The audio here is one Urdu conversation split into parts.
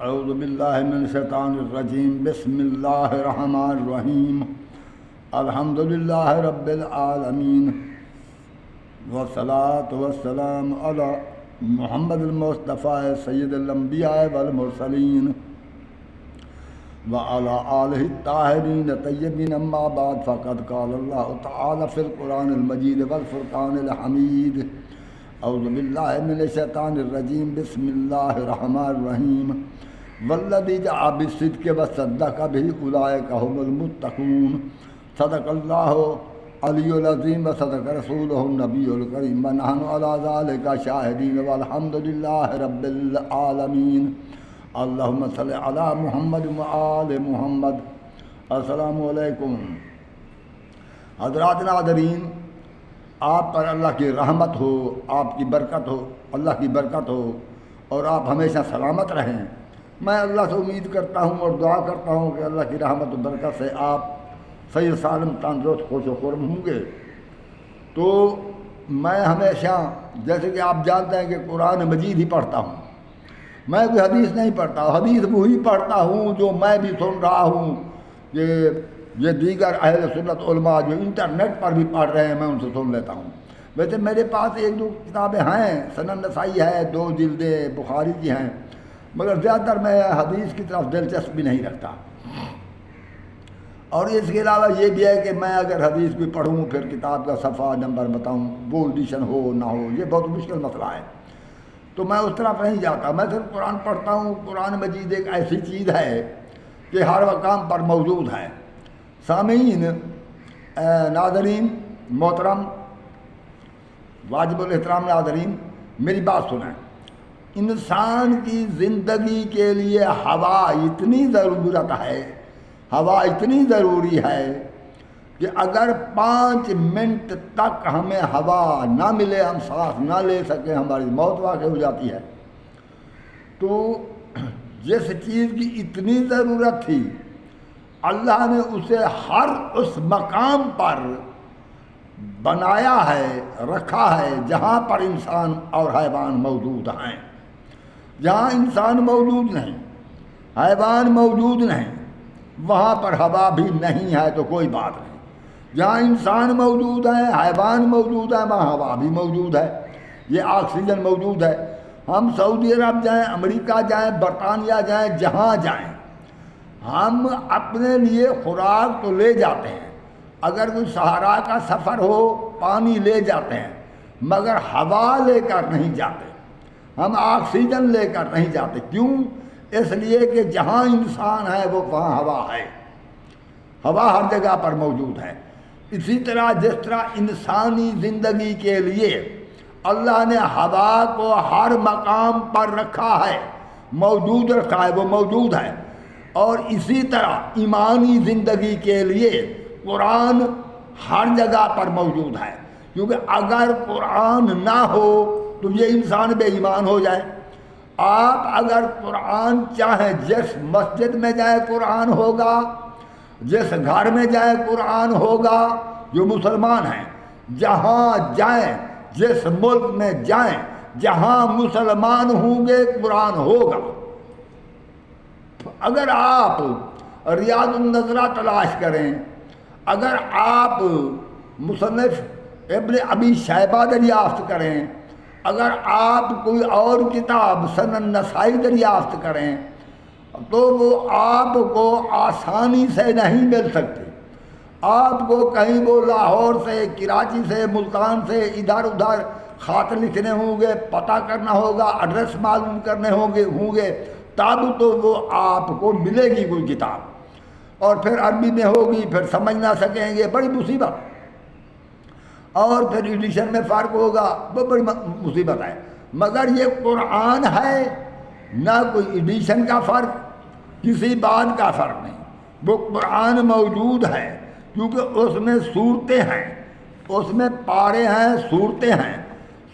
اعوذ باللہ من الشیطان الرجیم بسم اللہ الرحمن الرحیم الحمد للہ رب العالمین والصلاة والسلام علی محمد المصطفیٰ سید الانبیاء والمرسلین وعلی آلہ الطاہرین الطیبین اما بعد فقد قال اللہ تعالی فی القرآن المجید والفرقان الحمید اعوذ باللہ من الشیطان الرجیم بسم اللہ الرحمن الرحیم والذی جاء بالصدق وصدق به اولئک هم المتقون صدق اللہ علی العظیم وصدق رسولہ النبی الکریم ونحن علی ذلک شاہدین والحمد للہ رب العالمین اللہم صلی علی محمد وآل محمد۔ السلام علیکم حضرات ناظرین، آپ پر اللہ کی رحمت ہو، آپ کی برکت ہو، اللہ کی برکت ہو اور آپ ہمیشہ سلامت رہیں۔ میں اللہ سے امید کرتا ہوں اور دعا کرتا ہوں کہ اللہ کی رحمت و برکت سے آپ صحیح سالم تندرست خوش و خرم ہوں گے۔ تو میں ہمیشہ، جیسے کہ آپ جانتے ہیں کہ قرآن مجید ہی پڑھتا ہوں، میں کوئی حدیث نہیں پڑھتا، حدیث وہی پڑھتا ہوں جو میں بھی سن رہا ہوں کہ یہ دیگر اہل سنت علماء جو انٹرنیٹ پر بھی پڑھ رہے ہیں میں ان سے سن لیتا ہوں۔ ویسے میرے پاس ایک دو کتابیں ہیں، سنن نسائی ہے، 2 جلدیں بخاری کی ہیں، مگر زیادہ تر میں حدیث کی طرف دلچسپی نہیں رکھتا۔ اور اس کے علاوہ یہ بھی ہے کہ میں اگر حدیث بھی پڑھوں پھر کتاب کا صفحہ نمبر بتاؤں، وہ ایڈیشن ہو نہ ہو، یہ بہت مشکل مسئلہ ہے، تو میں اس طرف نہیں جاتا۔ میں صرف قرآن پڑھتا ہوں۔ قرآن مجید ایک ایسی چیز ہے کہ ہر مقام پر موجود ہے۔ سامعین، ناظرین محترم، واجب الاحترام ناظرین، میری بات سنیں۔ انسان کی زندگی کے لیے ہوا اتنی ضرورت ہے، ہوا اتنی ضروری ہے کہ اگر 5 منٹ تک ہمیں ہوا نہ ملے، ہم سانس نہ لے سکیں، ہماری موت واقع ہو جاتی ہے۔ تو جس چیز کی اتنی ضرورت تھی، اللہ نے اسے ہر اس مقام پر بنایا ہے، رکھا ہے جہاں پر انسان اور حیوان موجود ہیں۔ جہاں انسان موجود نہیں، حیوان موجود نہیں، وہاں پر ہوا بھی نہیں ہے تو کوئی بات نہیں۔ جہاں انسان موجود ہے، حیوان موجود ہے، وہاں ہوا بھی موجود ہے، یہ آکسیجن موجود ہے۔ ہم سعودی عرب جائیں، امریکہ جائیں، برطانیہ جائیں، جہاں جائیں، ہم اپنے لیے خوراک تو لے جاتے ہیں، اگر کوئی صحرا کا سفر ہو پانی لے جاتے ہیں، مگر ہوا لے کر نہیں جاتے، ہم آکسیجن لے کر نہیں جاتے۔ کیوں؟ اس لیے کہ جہاں انسان ہے وہ وہاں ہوا ہے، ہوا ہر جگہ پر موجود ہے۔ اسی طرح جس طرح انسانی زندگی کے لیے اللہ نے ہوا کو ہر مقام پر رکھا ہے، موجود رکھا ہے، وہ موجود ہے، اور اسی طرح ایمانی زندگی کے لیے قرآن ہر جگہ پر موجود ہے۔ کیونکہ اگر قرآن نہ ہو تو یہ انسان بے ایمان ہو جائے۔ آپ اگر قرآن چاہیں، جس مسجد میں جائیں قرآن ہوگا، جس گھر میں جائیں قرآن ہوگا، جو مسلمان ہیں جہاں جائیں، جس ملک میں جائیں جہاں مسلمان ہوں گے قرآن ہوگا۔ اگر آپ ریاض النظرہ تلاش کریں، اگر آپ مصنف ابن ابی شیبہ دریافت کریں، اگر آپ کوئی اور کتاب سنن نسائی دریافت کریں، تو وہ آپ کو آسانی سے نہیں مل سکتے۔ آپ کو کہیں وہ لاہور سے، کراچی سے، ملتان سے ادھر ادھر خط لکھنے ہوں گے، پتہ کرنا ہوگا، ایڈریس معلوم کرنے ہوں گے، تب تو وہ آپ کو ملے گی کوئی کتاب، اور پھر عربی میں ہوگی، پھر سمجھ نہ سکیں گے، بڑی مصیبت، اور پھر ایڈیشن میں فرق ہوگا، وہ بڑی مصیبت ہے۔ مگر یہ قرآن ہے، نہ کوئی ایڈیشن کا فرق، کسی بات کا فرق نہیں، وہ قرآن موجود ہے، کیونکہ اس میں صورتیں ہیں، اس میں پارے ہیں، صورتیں ہیں،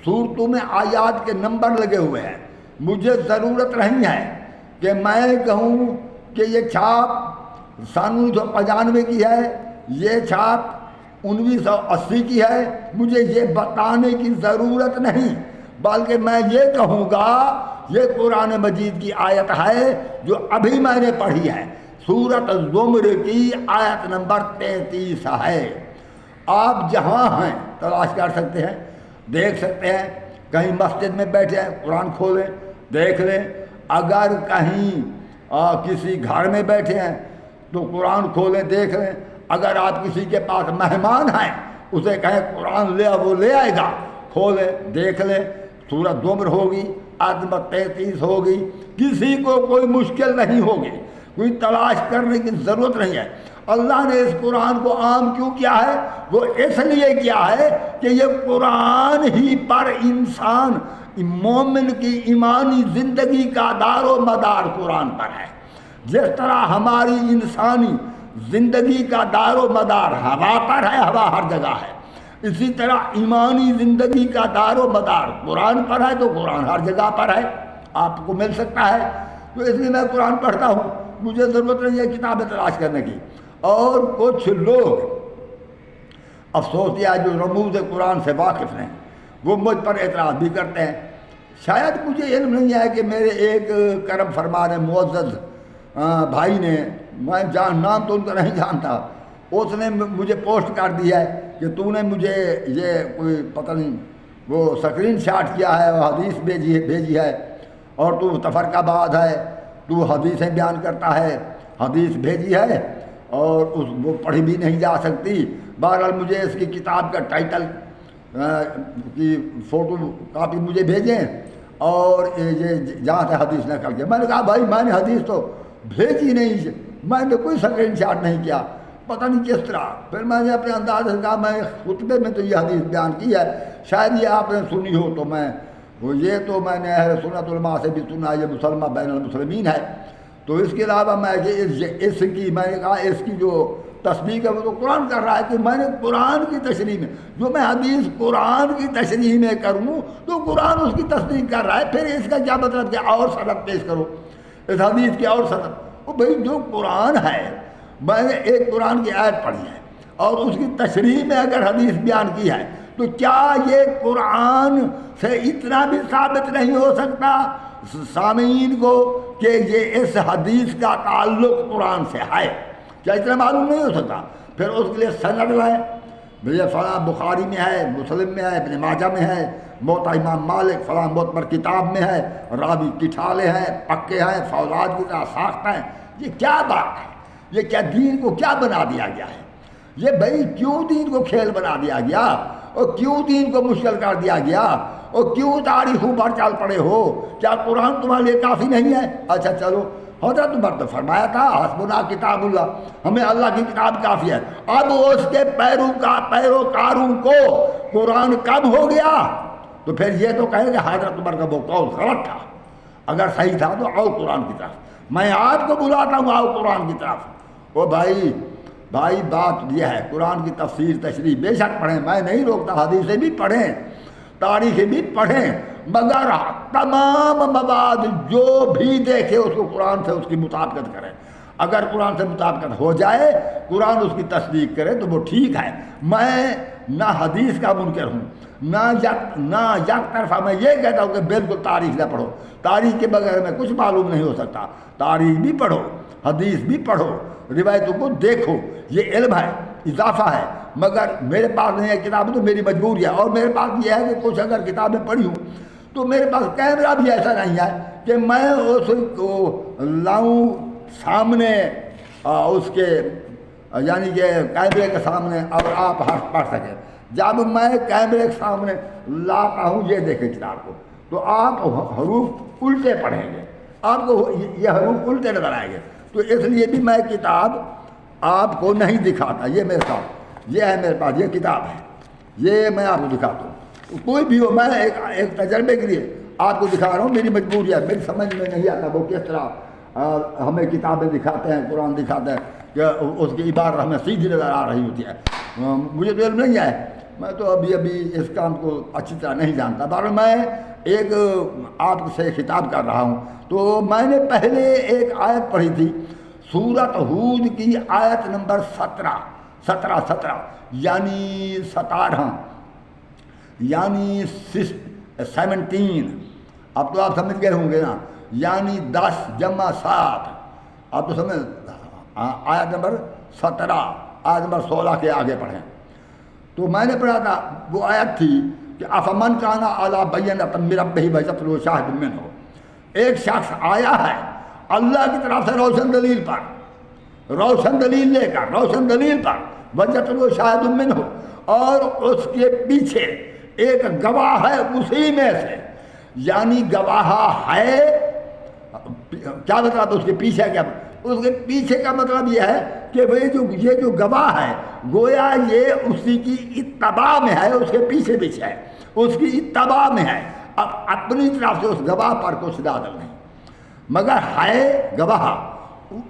صورتوں میں آیات کے نمبر لگے ہوئے ہیں۔ مجھے ضرورت نہیں ہے کہ میں کہوں کہ یہ چھاپ 1995 کی ہے، یہ چھاپ 1980 کی ہے، مجھے یہ بتانے کی ضرورت نہیں۔ بلکہ میں یہ کہوں گا یہ قرآن مجید کی آیت ہے جو ابھی میں نے پڑھی ہے، سورۃ الزمر کی آیت نمبر 33 ہے۔ آپ جہاں ہیں تلاش کر سکتے ہیں، دیکھ سکتے ہیں، کہیں مسجد میں بیٹھے ہیں قرآن کھولیں دیکھ لیں، اگر کہیں کسی گھر میں بیٹھے ہیں تو قرآن کھولیں دیکھ لیں، اگر آپ کسی کے پاس مہمان ہیں اسے کہیں قرآن لے وہ لے آئے گا، کھولیں دیکھ لیں، سورۃ زمر ہوگی، آیت نمبر 33 ہوگی، کسی کو کوئی مشکل نہیں ہوگی، کوئی تلاش کرنے کی ضرورت نہیں ہے۔ اللہ نے اس قرآن کو عام کیوں کیا ہے؟ وہ اس لیے کیا ہے کہ یہ قرآن ہی پر انسان مومن کی ایمانی زندگی کا دار و مدار قرآن پر ہے۔ جس طرح ہماری انسانی زندگی کا دار و مدار ہوا پر ہے، ہوا ہر جگہ ہے، اسی طرح ایمانی زندگی کا دار و مدار قرآن پر ہے، تو قرآن ہر جگہ پر ہے، آپ کو مل سکتا ہے۔ تو اس لیے میں قرآن پڑھتا ہوں، مجھے ضرورت نہیں ہے کتابیں تلاش کرنے کی۔ اور کچھ لوگ افسوس یہ جو رموز قرآن سے واقف ہیں وہ مجھ پر اعتراض بھی کرتے ہیں۔ شاید مجھے علم نہیں ہے کہ میرے ایک کرم فرمان معزز بھائی نے، میں نام تو ان کا نہیں جانتا، اس نے مجھے پوسٹ کر دیا ہے کہ تو نے مجھے یہ کوئی پتہ نہیں وہ اسکرین شاٹ کیا ہے، وہ حدیث بھیجی ہے، اور تو تفرقہ باز ہے، تو حدیثیں بیان کرتا ہے، حدیث بھیجی ہے اور وہ پڑھی بھی نہیں جا سکتی۔ بہرحال مجھے اس کی کتاب کا ٹائٹل کی فوٹو کاپی مجھے بھیجیں اور یہ جہاں سے حدیث نقل کیا۔ میں نے کہا بھائی میں نے حدیث تو بھیجی نہیں، میں نے کوئی اسکرین شاٹ نہیں کیا، پتہ نہیں کس طرح۔ پھر میں نے اپنے انداز سے کہا میں خطبے میں تو یہ حدیث بیان کی ہے، شاید یہ آپ نے سنی ہو، تو یہ تو میں نے اہل سنت علماء سے بھی سنا، یہ مسلمہ بین المسلمین ہے۔ تو اس کے علاوہ میں اس کی میں نے کہا اس کی جو تصدیق ہے وہ تو قرآن کر رہا ہے، کہ میں نے قرآن کی تشریح میں جو میں حدیث قرآن کی تشریح میں کروں تو قرآن اس کی تصدیق کر رہا ہے، پھر اس کا کیا مطلب کہ اور سند پیش کرو اس حدیث کی اور سند؟ وہ بھائی جو قرآن ہے، میں نے ایک قرآن کی آیت پڑھی ہے اور اس کی تشریح میں اگر حدیث بیان کی ہے تو کیا یہ قرآن سے اتنا بھی ثابت نہیں ہو سکتا سامعین کو کہ یہ اس حدیث کا تعلق قرآن سے ہے؟ کیا اتنا معلوم نہیں ہو سکتا؟ پھر اس کے لیے سند لائیں، بھیا فلاں بخاری میں ہے، مسلم میں ہے، ابن ماجہ میں ہے، موطا امام مالک فلاں معتبر کتاب میں ہے، راوی کٹھالے ہیں، پکے ہیں، فولاد کی طرح ساختہ ہیں۔ یہ کیا بات ہے؟ یہ کیا دین کو کیا بنا دیا گیا ہے؟ یہ بھائی کیوں دین کو کھیل بنا دیا گیا، اور کیوں دین کو مشکل کر دیا گیا، اور کیوں تاریخوں پر چل پڑے ہو؟ کیا قرآن تمہارے لیے کافی نہیں ہے؟ اچھا چلو، حضرت عمر تو فرمایا تھا حسبنا کتاب اللہ، ہمیں اللہ کی کتاب کافی ہے۔ اب اس کے پیروکاروں کو قرآن کم ہو گیا تو پھر یہ تو کہے کہ حضرت عمر کا وہ قول غلط تھا، اگر صحیح تھا تو آؤ قرآن کی طرف، میں آپ کو بلاتا ہوں آؤ قرآن کی طرف۔ وہ بھائی بات یہ ہے، قرآن کی تفسیر تشریح بے شک پڑھیں، میں نہیں روکتا، حدیثیں بھی پڑھیں، تاریخیں بھی پڑھیں، مگر تمام مواد جو بھی دیکھے اس کو قرآن سے اس کی مطابقت کریں۔ اگر قرآن سے مطابقت ہو جائے، قرآن اس کی تصدیق کرے تو وہ ٹھیک ہے۔ میں نہ حدیث کا منکر ہوں، نہ یک طرفہ میں یہ کہتا ہوں کہ بالکل تاریخ نہ پڑھو، تاریخ کے بغیر میں کچھ معلوم نہیں ہو سکتا۔ تاریخ بھی پڑھو، حدیث بھی پڑھو، روایتوں کو دیکھو، یہ علم ہے، اضافہ ہے، مگر میرے پاس نہیں ہے کتاب تو میری مجبوری ہے۔ اور میرے پاس یہ ہے کہ کچھ اگر کتابیں پڑھی ہوں تو میرے پاس کیمرہ بھی ایسا نہیں ہے کہ میں اس کو لاؤں سامنے اس کے، یعنی کہ کیمرے کے سامنے اور آپ حرف پڑھ سکیں۔ جب میں کیمرے کے سامنے لاتا ہوں یہ دیکھیں کتاب کو تو آپ حروف الٹے پڑھیں گے، آپ کو یہ حروف الٹے نظر آئیں گے، تو اس لیے بھی میں کتاب آپ کو نہیں دکھاتا۔ یہ میرے ساتھ یہ ہے، میرے پاس یہ کتاب ہے، یہ میں آپ کو دکھاتا ہوں۔ کوئی بھی ہو، میں ایک تجربے کے لیے آپ کو دکھا رہا ہوں، میری مجبوری ہے، میری سمجھ میں نہیں آتا وہ کس طرح ہمیں کتابیں دکھاتے ہیں، قرآن دکھاتے ہیں کہ اس کی عبارت ہمیں سیدھی نظر آ رہی ہوتی ہے۔ مجھے تو علم نہیں ہے، میں تو ابھی اس کام کو اچھی طرح نہیں جانتا۔ بہرحال میں ایک آپ سے خطاب کر رہا ہوں، تو میں نے پہلے ایک آیت پڑھی تھی سورۃ ہود کی آیت نمبر 17 یعنی 17، یعنی 17، اب تو آپ سمجھ گئے ہوں گے نا، یعنی 10 جمع 7، آپ تو سمجھ، آیت نمبر 17، آیت نمبر 16 کے آگے پڑھیں تو میں نے پڑھا تھا وہ آیت تھی کہ افمن کانا علی بینۃ من ربہ ویتلوہ شاہد منہ، ایک شخص آیا ہے اللہ کی طرف سے روشن دلیل پر، روشن دلیل لے کر، روشن دلیل پر، ویتلوہ شاہد منہ، اور اس کے پیچھے ایک گواہ ہے اسی میں سے، یعنی گواہ ہے، کیا مطلب اس کے پیچھے کیا، اس کے پیچھے کا مطلب یہ ہے کہ یہ جو گواہ ہے گویا یہ اسی کی اتباع میں ہے، اس کے پیچھے پیچھے ہے، اس کی اتباع میں ہے، اب اپنی طرف سے اس گواہ پر کچھ داخل نہیں، مگر ہے گواہ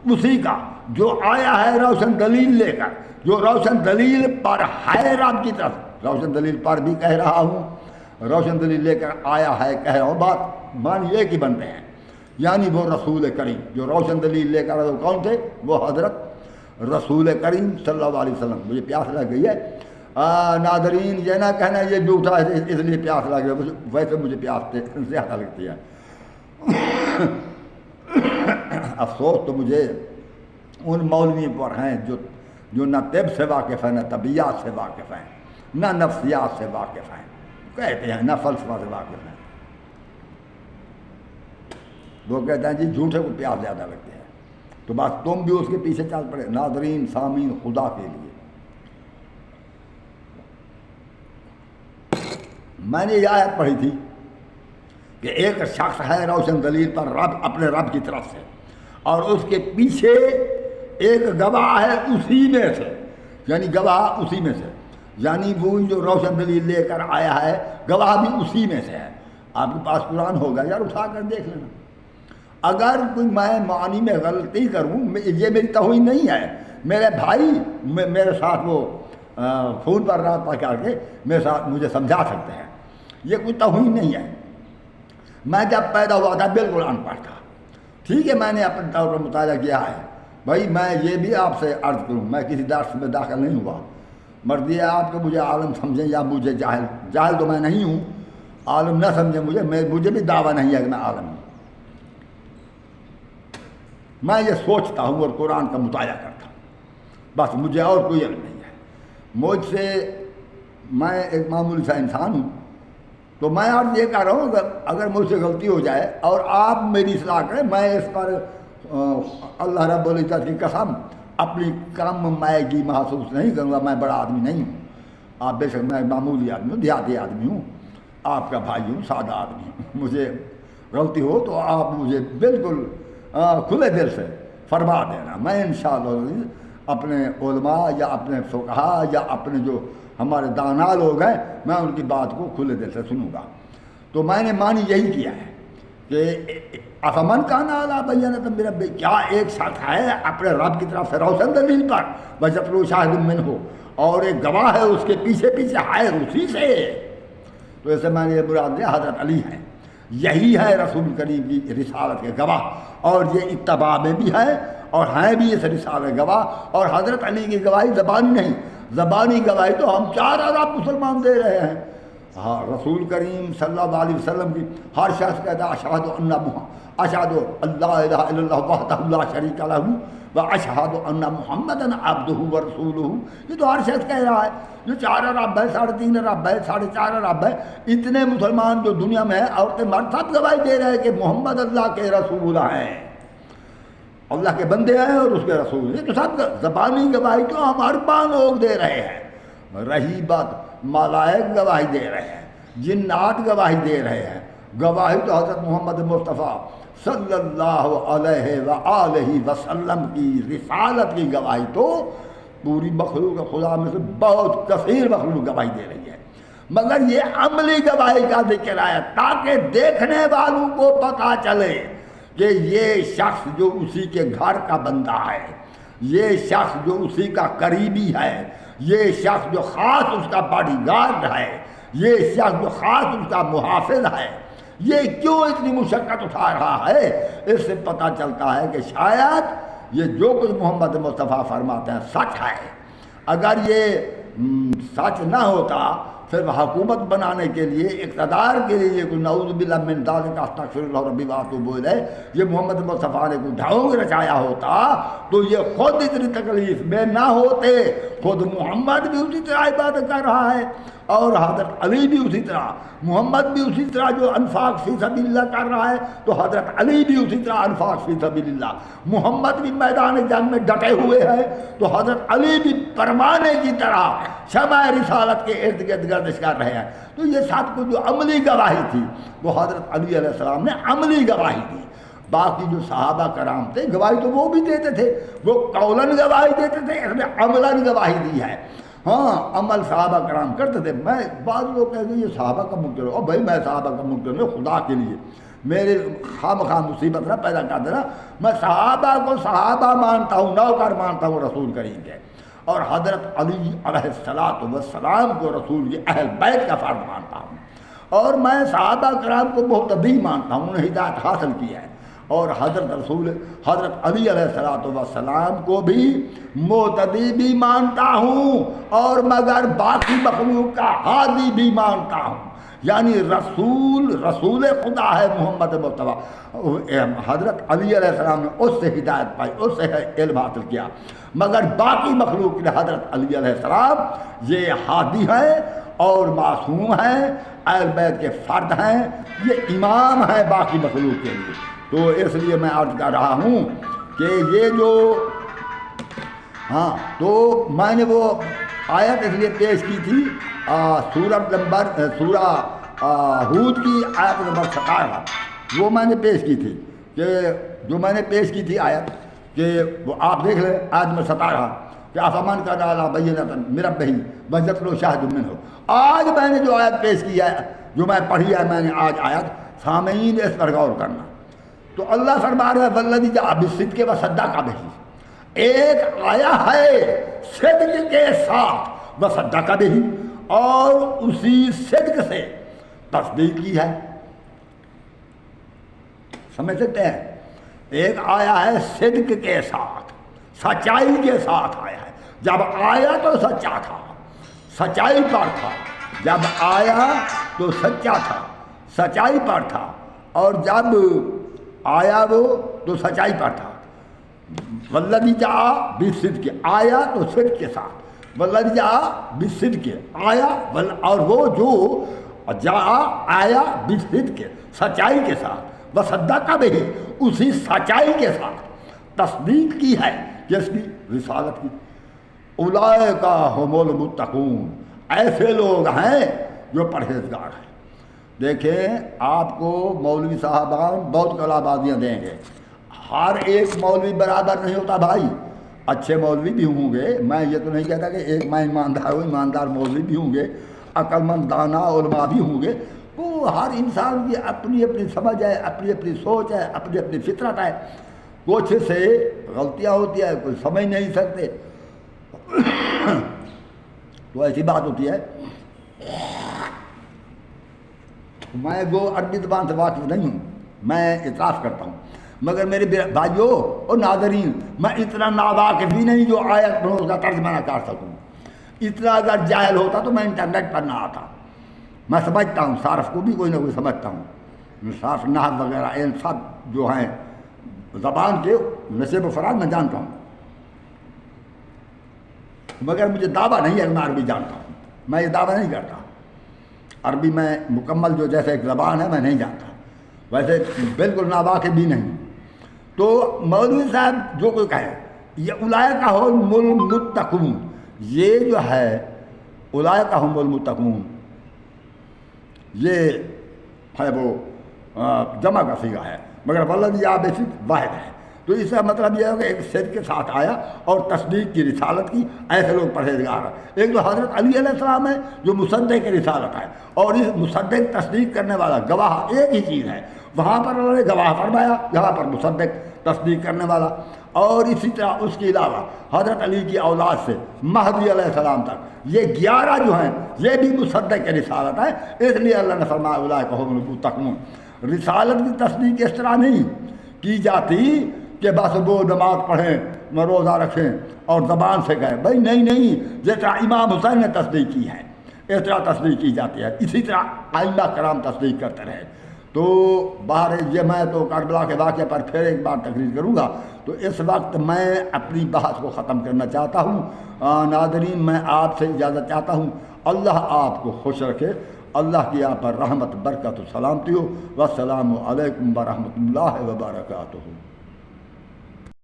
اسی کا جو آیا ہے روشن دلیل لے کر، جو روشن دلیل پر ہے رب کی طرف، روشن دلیل پر بھی کہہ رہا ہوں، روشن دلیل لے کر آیا ہے کہہ رہا ہوں، بات مان یہ کہ بنتے ہیں، یعنی وہ رسول کریم جو روشن دلیل لے کر، وہ کون تھے؟ وہ حضرت رسول کریم صلی اللہ علیہ وسلم۔ مجھے پیاس لگ گئی ہے ناظرین، یہ نہ کہنا یہ جھوٹا ہے اس لیے پیاس لگ گئی، ویسے مجھے پیاس زیادہ لگتی ہے۔ افسوس تو مجھے ان مولویوں پر ہیں جو نہ طب سے واقف ہیں، نہ طبیعت سے واقف ہیں، نہ نفسیات سے واقف ہیں، کہتے ہیں نہ فلسفہ سے واقف ہیں، وہ کہتے ہیں جی جھوٹے کو پیاس زیادہ لگتے ہیں، تو بس تم بھی اس کے پیچھے چل پڑے۔ ناظرین سامعین، خدا کے لیے میں نے یہ آیت پڑھی تھی کہ ایک شخص ہے روشن دلیل پر رب، اپنے رب کی طرف سے، اور اس کے پیچھے ایک گواہ ہے اسی میں سے، یعنی گواہ اسی میں سے، یعنی وہ جو روشن دلیل لے کر آیا ہے گواہ بھی اسی میں سے ہے۔ آپ کے پاس قرآن ہوگا یار، اٹھا کر دیکھ لینا، اگر کوئی میں معنی میں غلطی کروں، یہ میری توہین نہیں ہے، میرے بھائی میرے ساتھ وہ فون پر رابطہ کر کے میرے ساتھ مجھے سمجھا سکتے ہیں، یہ کوئی توہین نہیں ہے۔ میں جب پیدا ہوا تھا بالکل ان پڑھ تھا، ٹھیک ہے، میں نے اپنے طور پر مطالعہ کیا ہے، بھائی میں یہ بھی آپ سے عرض کروں، میں کسی درس میں داخل نہیں ہوا، مرضی ہے آپ کہ مجھے عالم سمجھیں یا مجھے جاہل تو میں نہیں ہوں، عالم نہ سمجھیں مجھے بھی دعویٰ نہیں ہے کہ میں عالم ہوں، میں یہ سوچتا ہوں اور قرآن کا مطالعہ کرتا ہوں، بس مجھے اور کوئی علم نہیں ہے، مجھ سے میں ایک معمولی سا انسان ہوں، تو میں عرض یہ کہہ رہا ہوں اگر مجھ سے غلطی ہو جائے اور آپ میری اصلاح کریں، میں اس پر اللہ رب العزت کی قسم اپنی کم مائگی محسوس نہیں کروں گا، میں بڑا آدمی نہیں ہوں، آپ بے شک میں معمولی آدمی ہوں، دیہاتی آدمی ہوں، آپ کا بھائی ہوں، سادہ آدمی ہوں، مجھے غلطی ہو تو آپ مجھے بالکل کھلے دل سے فرما دینا، میں انشاءاللہ اپنے علماء یا اپنے فقہاء یا اپنے جو ہمارے دانا لوگ ہیں، میں ان کی بات کو کھلے دل سے سنوں گا۔ تو میں نے معنی یہی کیا ہے کہ افمن کان علی بینۃ من ربہ، کیا ایک شخص ہے اپنے رب کی طرف سے روشن دلیل پر، ویتلوہ شاہد منہ، اور ایک گواہ ہے اس کے پیچھے پیچھے ہے اسی سے، تو اسے میں نے یہ مراد لیا حضرت علی ہیں، یہی ہے رسول کریم کی رسالت کے گواہ، اور یہ اتباع میں بھی ہے اور ہیں بھی اس رسالت گواہ، اور حضرت علی کی گواہی زبانی نہیں، زبانی گواہی تو ہم 4 ارب مسلمان دے رہے ہیں، ہاں رسول کریم صلی اللہ علیہ وسلم کی ہر شخص کہتا ہے اشہد اللہ الہ الا اللہ وحدہ لا شریک لہ و اشہد ان محمدً عبدہ و رسولہ، یہ تو ہر شخص کہہ رہا ہے، جو 4 ارب ہے، 3.5 ارب ہے، 4.5 ارب ہے، اتنے مسلمان جو دنیا میں ہیں، عورتیں مرد سب گواہی دے رہے ہیں کہ محمد اللہ کے رسول ہیں، اللہ کے بندے ہیں اور اس کے رسول ہیں، تو سب زبانی گواہی تو ہم ارباں لوگ دے رہے ہیں، رہی بات ملائک گواہی دے رہے ہیں، جنات گواہی دے رہے ہیں، گواہی تو حضرت محمد مصطفیٰ صلی اللہ علیہ وآلہ وسلم کی رسالت کی گواہی تو پوری مخلوق خدا میں سے بہت کثیر مخلوق گواہی دے رہی ہے، مگر یہ عملی گواہی کا ذکر آیا تاکہ دیکھنے والوں کو پتہ چلے کہ یہ شخص جو اسی کے گھر کا بندہ ہے، یہ شخص جو اسی کا قریبی ہے، یہ شخص جو خاص اس کا باڈی گارڈ ہے، یہ شخص جو خاص اس کا محافظ ہے، یہ کیوں اتنی مشقت اٹھا رہا ہے، اس سے پتہ چلتا ہے کہ شاید یہ جو کچھ محمد مصطفیٰ فرماتے ہیں سچ ہے، اگر یہ سچ نہ ہوتا صرف حکومت بنانے کے لیے، اقتدار کے لیے کوئی نعوذ باللہ من ذالک استغفر اللہ ربی واتوب الیہ یہ محمد مصطفیٰ نے کوئی ڈھونگ رچایا ہوتا تو یہ خود اتنی تکلیف میں نہ ہوتے۔ خود محمد بھی اسی طرح عبادت کر رہا ہے، اور حضرت علی بھی اسی طرح، محمد بھی اسی طرح جو انفاق فی سبیل اللہ کر رہا ہے تو حضرت علی بھی اسی طرح انفاق فی سبیل اللہ، محمد بھی میدان جنگ میں ڈٹے ہوئے ہیں تو حضرت علی بھی پروانے کی طرح شمع رسالت کے ارد گرد گردش کر رہے ہیں۔ تو یہ سب کو جو عملی گواہی تھی وہ حضرت علی علیہ السلام نے عملی گواہی دی۔ باقی جو صحابہ کرام تھے گواہی تو وہ بھی دیتے تھے، وہ قولاً گواہی دیتے تھے، اس نے عملاً گواہی دی ہے۔ ہاں عمل صحابہ کرام کرتے تھے۔ میں بعض لوگ کہتے ہیں یہ صحابہ کا منکر ہو، بھائی میں صحابہ کا منکر نہیں، خدا کے لیے میرے خواہ مصیبت نہ پیدا کر دینا۔ میں صحابہ کو صحابہ مانتا ہوں، نوکر مانتا ہوں رسول کریم کے، اور حضرت علی علیہ السلام کو رسول کی اہل بیت کا فرد مانتا ہوں، اور میں صحابہ کرام کو مہتدی مانتا ہوں، انہیں ہدایت حاصل کی ہے، اور حضرت علی علیہ السلام کو بھی مہتدی بھی مانتا ہوں، اور مگر باقی مخلوق کا ہادی بھی مانتا ہوں۔ یعنی رسول خدا ہے محمد مصطفیٰ، حضرت علی علیہ السلام نے اس سے ہدایت پائی، اس سے علم حاصل کیا، مگر باقی مخلوق کے لیے حضرت علی علیہ السلام یہ ہادی ہیں اور معصوم ہیں، اہل بیت کے فرد ہیں، یہ امام ہیں باقی مخلوق کے لیے۔ تو اس لیے میں عرض کر رہا ہوں کہ یہ جو تو میں نے وہ آیت اس لیے پیش کی تھی سورہ ہود کی آیت نمبر 17، وہ میں نے پیش کی تھی، کہ جو میں نے پیش کی تھی آیت، کہ وہ آپ دیکھ لیں آیت نمبر 17 کہ افمن کا ڈالا بینۃ من ربہ وجدت لہ شاہد منہ۔ آج میں نے جو آیت پیش کی ہے، جو میں پڑھی ہے، میں نے آج آیت، سامعین اس پر غور کرنا۔ تو اللہ فرما رہا ہے والذی جاء بالصدق وصدق بہ، ایک آیا ہے صدق کے ساتھ وصدق بہ، اور اسی صدق سے تصدیق کی ہے۔ سمجھ سکتے ہیں؟ ایک آیا ہے صدق کے ساتھ، سچائی کے ساتھ آیا ہے۔ جب آیا تو سچا تھا، سچائی پر تھا، جب آیا تو سچا تھا، سچائی پر تھا، اور جب آیا وہ تو سچائی پر تھا۔ والذی جاء بالصدق، آیا تو صدق کے ساتھ، والذی جاء بالصدق، آیا، اور وہ جو جاء آیا بالصدق، سچائی کے ساتھ، وصدق بہ، اسی سچائی کے ساتھ تصدیق کی ہے، جس کی رسالت کی۔ اولئک ھم المتقون، ایسے لوگ ہیں جو پرہیزگار ہیں۔ دیکھیں آپ کو مولوی صاحبان بہت کلا بازیاں دیں گے، ہر ایک مولوی برابر نہیں ہوتا بھائی، اچھے مولوی بھی ہوں گے، میں یہ تو نہیں کہتا کہ ایک میں ایماندار ہوں، ایماندار مولوی بھی ہوں گے، عقل مند دانا علماء بھی ہوں گے۔ تو ہر انسان کی اپنی اپنی سمجھ ہے، اپنی اپنی سوچ ہے، اپنی اپنی فطرت ہے، کچھ سے غلطیاں ہوتی ہے، کوئی سمجھ نہیں سکتے، تو ایسی بات ہوتی ہے۔ میں وہ عربی زبان سے واقف نہیں ہوں، میں اعتراف کرتا ہوں، مگر میرے بھائیوں اور ناظرین، میں اتنا ناواقف بھی نہیں جو آیت میں اس کا ترجمہ نہ کر سکوں۔ اتنا اگر جاہل ہوتا تو میں انٹرنیٹ پر نہ آتا۔ میں سمجھتا ہوں، صارف کو بھی کوئی نہ کوئی سمجھتا ہوں، صارف نحو وغیرہ ان سب جو ہیں زبان کے نصیب و فراد میں جانتا ہوں، مگر مجھے دعویٰ نہیں ہے کہ میں عربی جانتا ہوں، میں یہ دعویٰ نہیں کرتا۔ عربی میں مکمل جو جیسے ایک زبان ہے میں نہیں جانتا، ویسے بالکل ناواقف بھی نہیں۔ تو مولوی صاحب جو کوئی کہے یہ اولئک ھم المتقون، یہ جو ہے اولئک ھم المتقون، یہ ہے وہ جمع کا صیغہ ہے، مگر والذی جاء بالصدق واحد ہے۔ تو اس کا مطلب یہ ہے کہ ایک صدق کے ساتھ آیا اور تصدیق کی رسالت کی، ایسے لوگ پرہیزگار ہیں۔ ایک تو حضرت علی علیہ السلام ہے جو مصدق کی رسالت ہے، اور اس مصدق تصدیق کرنے والا گواہ ایک ہی چیز ہے، وہاں پر انہوں نے گواہ فرمایا، یہاں پر مصدق تصدیق کرنے والا۔ اور اسی طرح اس کے علاوہ حضرت علی کی اولاد سے مہدی علیہ السلام تک یہ 11 جو ہیں یہ بھی مصدق کی رسالت ہے۔ اس لیے اللہ نے فرمایا اولئک ھم المتقون۔ رسالت کی تصدیق اس طرح نہیں کی جاتی کہ بس وہ نماز پڑھیں، روزہ رکھیں اور زبان سے کہیں، بھائی نہیں، جس طرح امام حسین نے تصدیق کی ہے، اس طرح تصدیق کی جاتی ہے، اسی طرح آئمہ کرام تصدیق کرتے رہے۔ تو باہر یہ میں تو کربلا کے واقعے پر پھر ایک بار تقریر کروں گا، تو اس وقت میں اپنی بحث کو ختم کرنا چاہتا ہوں۔ ناظرین، میں آپ سے اجازت چاہتا ہوں، اللہ آپ کو خوش رکھے، اللہ کی آپ پر رحمت برکت و سلامتی ہو۔ والسلام علیکم ورحمۃ اللہ وبرکاتہ۔